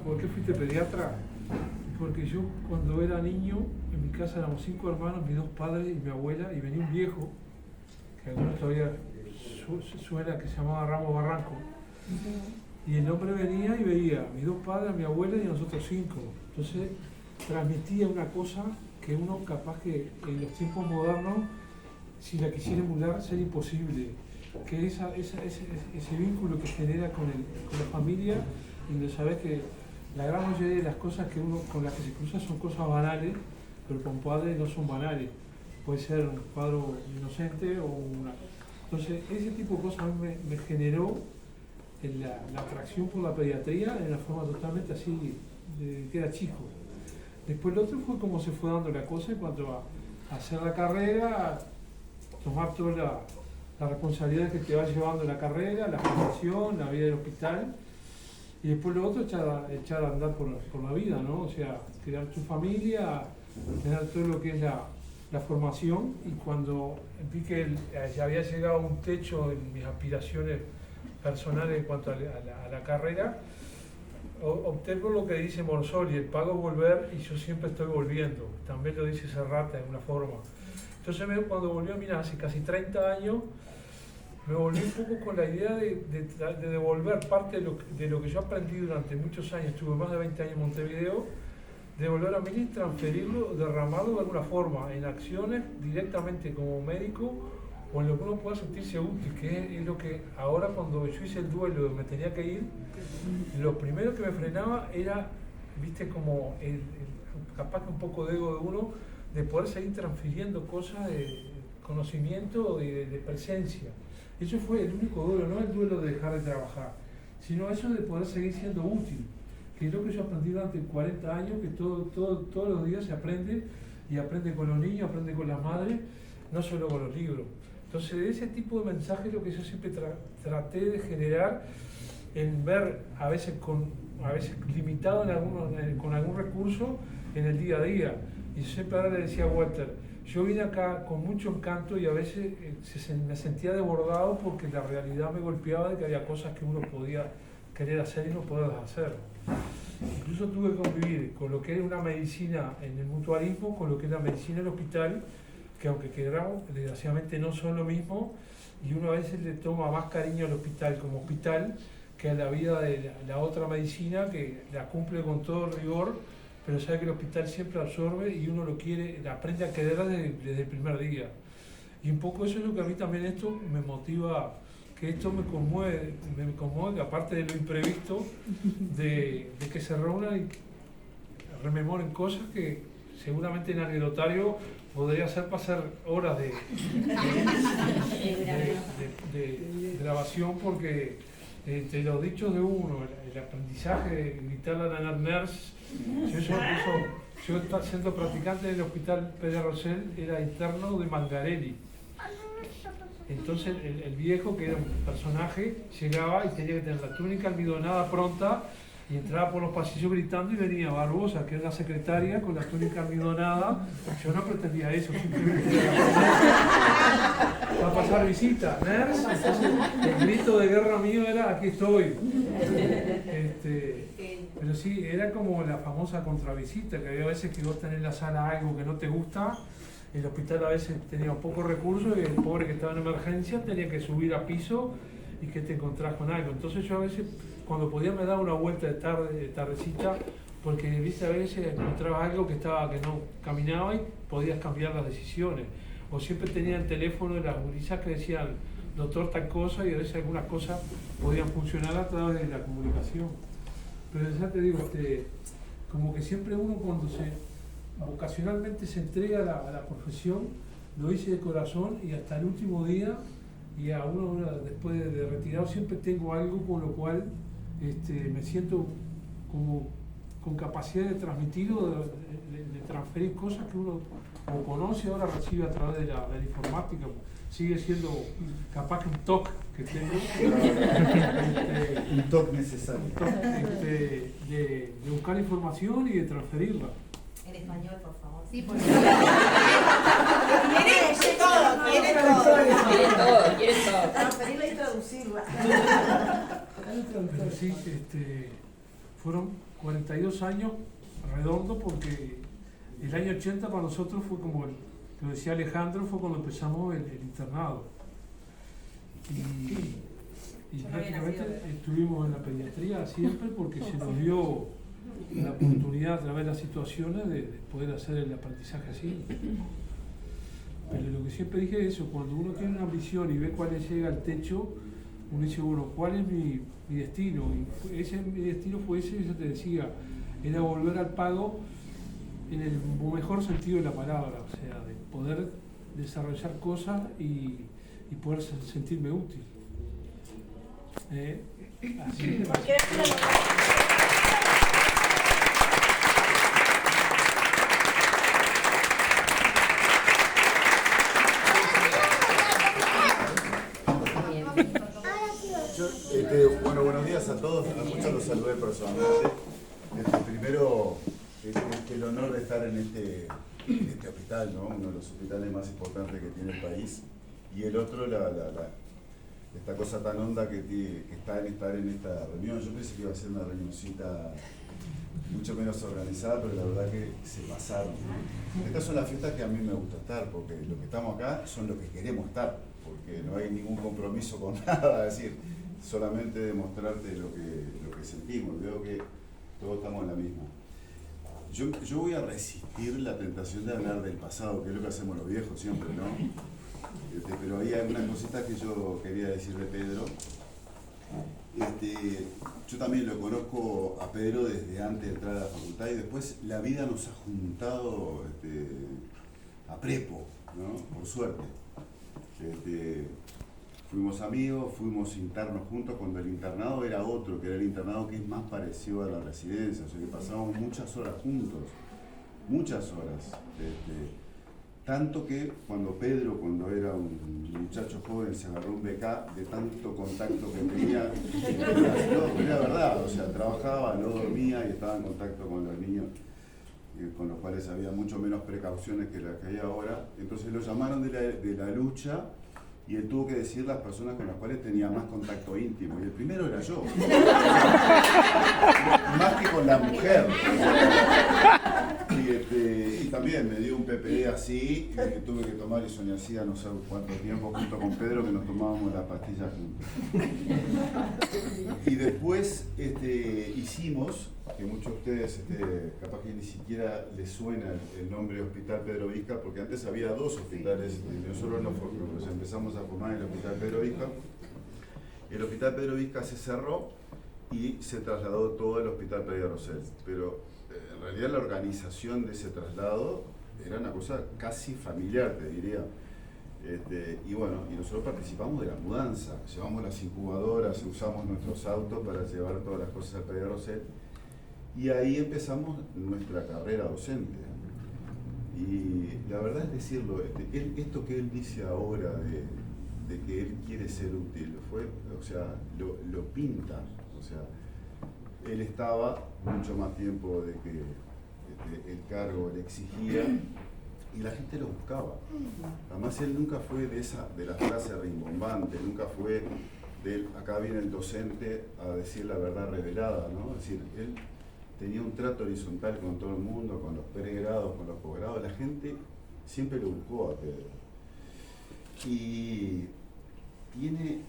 ¿por qué fuiste pediatra? Porque yo cuando era niño, en mi casa éramos 5 hermanos, mis 2 padres y mi abuela, y venía un viejo, que a algunos todavía suena, que se llamaba Ramos Barranco. Y el hombre venía y veía a mis 2 padres, a mi abuela y a nosotros 5. Entonces transmitía una cosa que uno capaz que en los tiempos modernos, si la quisiera emular, sería imposible. Que ese vínculo que genera con la familia, y de saber que la gran mayoría de las cosas que uno con las que se cruza son cosas banales, pero con padres no son banales. Puede ser un padre inocente o una... Entonces, ese tipo de cosas a mí me generó la atracción por la pediatría en una forma totalmente así, de que era chico. Después lo otro fue cómo se fue dando la cosa en cuanto a hacer la carrera, a tomar toda la responsabilidad que te va llevando la carrera, la formación, la vida del hospital, y después lo otro echar a andar por la vida, ¿no? O sea, crear tu familia, tener todo lo que es la formación, y cuando vi que ya había llegado a un techo en mis aspiraciones personales en cuanto a la carrera, opté por lo que dice Morsoli, el pago es volver, y yo siempre estoy volviendo. También lo dice Serrata de una forma. Entonces cuando volvió, mira, hace casi 30 años, me volví un poco con la idea de devolver parte de lo que yo aprendí durante muchos años, estuve más de 20 años en Montevideo, devolver a mí y transferirlo, derramarlo de alguna forma, en acciones directamente como médico, o en lo que uno pueda sentirse útil, que es lo que ahora cuando yo hice el duelo me tenía que ir, lo primero que me frenaba era, viste, como capaz que un poco de ego de uno, de poder seguir transfiriendo cosas de conocimiento y de presencia. Eso fue el único duelo, no el duelo de dejar de trabajar, sino eso de poder seguir siendo útil, que es lo que yo aprendí durante 40 años, que todos los días se aprende, y aprende con los niños, aprende con las madres, no solo con los libros. Entonces, ese tipo de mensaje es lo que yo siempre traté de generar, en ver, a veces limitado con algún recurso en el día a día. Y siempre ahora le decía a Walter, yo vine acá con mucho encanto y a veces me sentía desbordado porque la realidad me golpeaba de que había cosas que uno podía querer hacer y no poderlas hacer. Incluso tuve que convivir con lo que era una medicina en el mutualismo, con lo que es la medicina en el hospital, que aunque queramos, desgraciadamente no son lo mismo, y uno a veces le toma más cariño al hospital como hospital que a la vida de la otra medicina, que la cumple con todo el rigor, pero sabe que el hospital siempre absorbe y uno lo quiere, aprende a quererla desde el primer día. Y un poco eso es lo que a mí también esto me motiva, que esto me conmueve, que aparte de lo imprevisto, de que se reúnan y rememoren cosas que seguramente en anecdotario podría ser pasar horas de grabación, porque entre los dichos de uno, el aprendizaje de gritarle a la nurse, yo siendo practicante en el hospital Pedro Rosell, era interno de Mangarelli. Entonces el viejo, que era un personaje, llegaba y tenía que tener la túnica almidonada pronta, y entraba por los pasillos gritando, y venía Barbosa, que era la secretaria, con la túnica almidonada. Yo no pretendía eso, simplemente va a pasar visita, nurse. Entonces el grito de guerra mío era, aquí estoy. Pero sí, era como la famosa contravisita, que había veces que vos tenés en la sala algo que no te gusta. El hospital a veces tenía pocos recursos, y el pobre que estaba en emergencia tenía que subir a piso, y que te encontrás con algo. Entonces yo a veces, cuando podía, me daba una vuelta de tardecita, porque viste, a veces encontraba algo que no caminaba y podías cambiar las decisiones. O siempre tenía el teléfono de las gurisas que decían, doctor, tal cosa, y a veces algunas cosas podían funcionar a través de la comunicación. Pero ya te digo, como que siempre uno, cuando vocacionalmente se entrega a la profesión, lo hice de corazón, y hasta el último día, y a uno después de retirado, siempre tengo algo con lo cual me siento como con capacidad de transmitir o de transferir cosas que uno o conoce, ahora recibe a través de la informática. Sigue siendo capaz que un toque que tengo, un toque necesario, de buscar información y de transferirla. En español, por favor. Sí, por Quiere todo. transferirla y traducirla. Pero sí, fueron 42 años redondo, porque el año 80 para nosotros fue como, lo decía Alejandro, fue cuando empezamos el internado. Y prácticamente estuvimos en la pediatría siempre porque se nos dio la oportunidad a través de las situaciones de poder hacer el aprendizaje así. Pero lo que siempre dije es eso, cuando uno tiene una ambición y ve cuál llega al techo, uno dice, bueno, ¿cuál es mi destino? Y mi destino fue ese, yo te decía, era volver al pago en el mejor sentido de la palabra, o sea, de poder desarrollar cosas y poder sentirme útil. Así es. Bueno, buenos días a todos. A muchos los saludé personalmente. Primero, el honor de estar en este hospital, ¿no? Uno de los hospitales más importantes que tiene el país. Y el otro, esta cosa tan honda que está en estar en esta reunión. Yo pensé que iba a ser una reunioncita mucho menos organizada, pero la verdad que se pasaron, ¿no? Estas son las fiestas que a mí me gusta estar, porque los que estamos acá son los que queremos estar, porque no hay ningún compromiso con nada, es decir, solamente demostrarte lo que sentimos. Veo que todos estamos en la misma. Yo voy a resistir la tentación de hablar del pasado, que es lo que hacemos los viejos siempre, ¿no? Pero hay algunas cositas que yo quería decir de Pedro. Yo también lo conozco a Pedro desde antes de entrar a la facultad, y después la vida nos ha juntado a prepo, ¿no? Por suerte. Fuimos amigos, fuimos internos juntos cuando el internado era otro, que era el internado que es más parecido a la residencia, o sea que pasábamos muchas horas juntos, muchas horas. Tanto que cuando era un muchacho joven, se agarró un BK de tanto contacto que tenía, era verdad, o sea, trabajaba, no dormía y estaba en contacto con los niños, con los cuales había mucho menos precauciones que las que hay ahora. Entonces lo llamaron de la lucha, y él tuvo que decir las personas con las cuales tenía más contacto íntimo, y el primero era yo, más que con la mujer. Y también me dio un PPD así, que tuve que tomar isoniazida no sé cuánto tiempo junto con Pedro, que nos tomábamos la pastilla juntos. Y después hicimos, que muchos de ustedes capaz que ni siquiera les suena el nombre Hospital Pedro Vizca, porque antes había dos hospitales, y nosotros nos empezamos a formar en el Hospital Pedro Vizca. El Hospital Pedro Vizca se cerró y se trasladó todo al Hospital Pereira Rosell, pero en realidad la organización de ese traslado era una cosa casi familiar, te diría. Y bueno, y nosotros participamos de la mudanza, llevamos las incubadoras, usamos nuestros autos para llevar todas las cosas al Pereira Rosell, y ahí empezamos nuestra carrera docente. Y la verdad es decirlo, esto que él dice ahora de que él quiere ser útil, lo pinta, o sea, él estaba mucho más tiempo de que el cargo le exigía y la gente lo buscaba. Además él nunca fue de la frase rimbombante, nunca fue acá viene el docente a decir la verdad revelada, ¿no? Es decir, él tenía un trato horizontal con todo el mundo, con los pregrados, con los posgrados. La gente siempre lo buscó a Pedro. Y tiene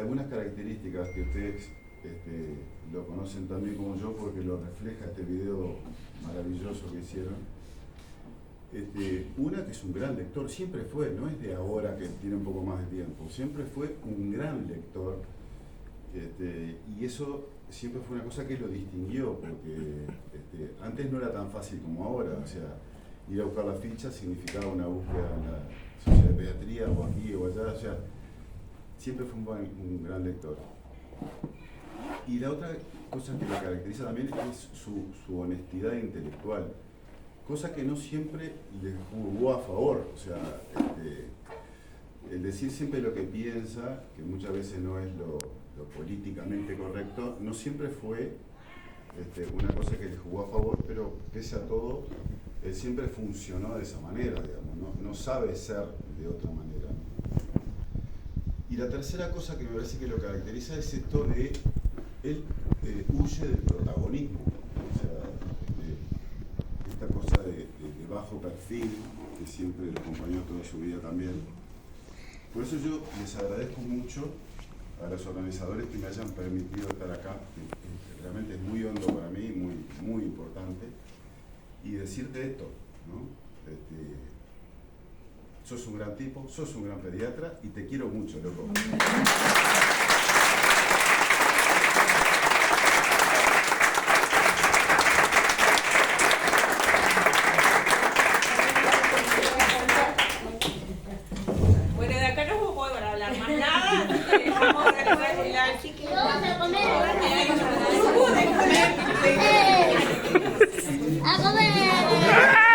algunas características que ustedes lo conocen también como yo, porque lo refleja este video maravilloso que hicieron. Una, que es un gran lector, siempre fue, no es de ahora que tiene un poco más de tiempo, siempre fue un gran lector, y eso siempre fue una cosa que lo distinguió, porque antes no era tan fácil como ahora, o sea, ir a buscar la ficha significaba una búsqueda en la Sociedad de Pediatría, o aquí o allá, o sea, siempre fue un gran lector. Y la otra cosa que lo caracteriza también es su honestidad intelectual, cosa que no siempre le jugó a favor, o sea, el decir siempre lo que piensa, que muchas veces no es lo políticamente correcto, no siempre fue una cosa que le jugó a favor, pero pese a todo, él siempre funcionó de esa manera, digamos, no sabe ser de otra manera, ¿no? Y la tercera cosa que me parece que lo caracteriza es esto de él huye del protagonismo. O Phil, que siempre lo acompañó toda su vida también. Por eso yo les agradezco mucho a los organizadores que me hayan permitido estar acá, que realmente es muy hondo para mí, muy importante, y decirte esto, ¿no? Sos un gran tipo, sos un gran pediatra y te quiero mucho, loco. Bueno, de acá no vamos a poder hablar más nada, así que vamos a organizar así que Vamos a comer. a comer. ¡A comer!